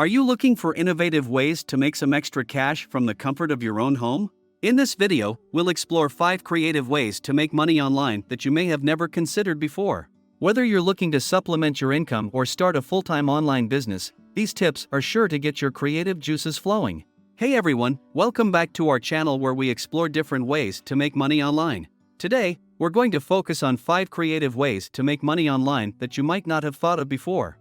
Are you looking for innovative ways to make some extra cash from the comfort of your own home? In this video, we'll explore 5 creative ways to make money online that you may have never considered before. Whether you're looking to supplement your income or start a full-time online business, these tips are sure to get your creative juices flowing. Hey everyone, welcome back to our channel where we explore different ways to make money online. Today, we're going to focus on 5 creative ways to make money online that you might not have thought of before.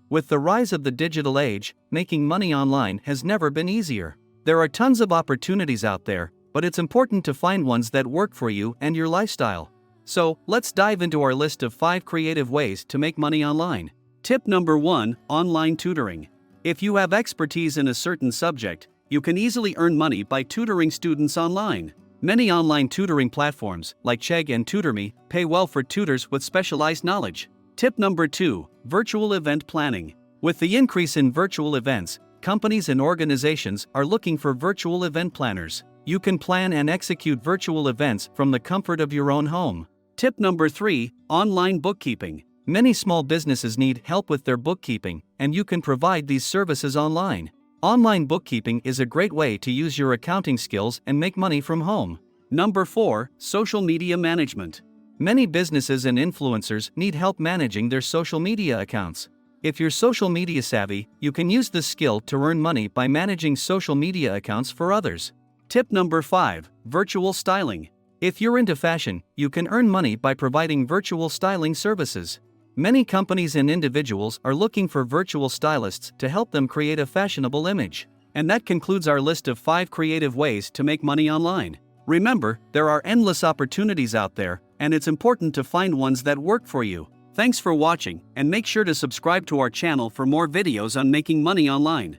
With the rise of the digital age, making money online has never been easier. There are tons of opportunities out there, but it's important to find ones that work for you and your lifestyle. So, let's dive into our list of 5 creative ways to make money online. Tip number 1, online tutoring. If you have expertise in a certain subject, you can easily earn money by tutoring students online. Many online tutoring platforms, like Chegg and TutorMe, pay well for tutors with specialized knowledge. Tip number 2, virtual event planning. With the increase in virtual events, companies and organizations are looking for virtual event planners. You can plan and execute virtual events from the comfort of your own home. Tip number 3, online bookkeeping. Many small businesses need help with their bookkeeping, and you can provide these services online. Online bookkeeping is a great way to use your accounting skills and make money from home. Number 4, social media management. Many businesses and influencers need help managing their social media accounts. If you're social media savvy, you can use this skill to earn money by managing social media accounts for others. Tip number 5, virtual styling. If you're into fashion, you can earn money by providing virtual styling services. Many companies and individuals are looking for virtual stylists to help them create a fashionable image. And that concludes our list of 5 creative ways to make money online. Remember, there are endless opportunities out there, and it's important to find ones that work for you. Thanks for watching, and make sure to subscribe to our channel for more videos on making money online.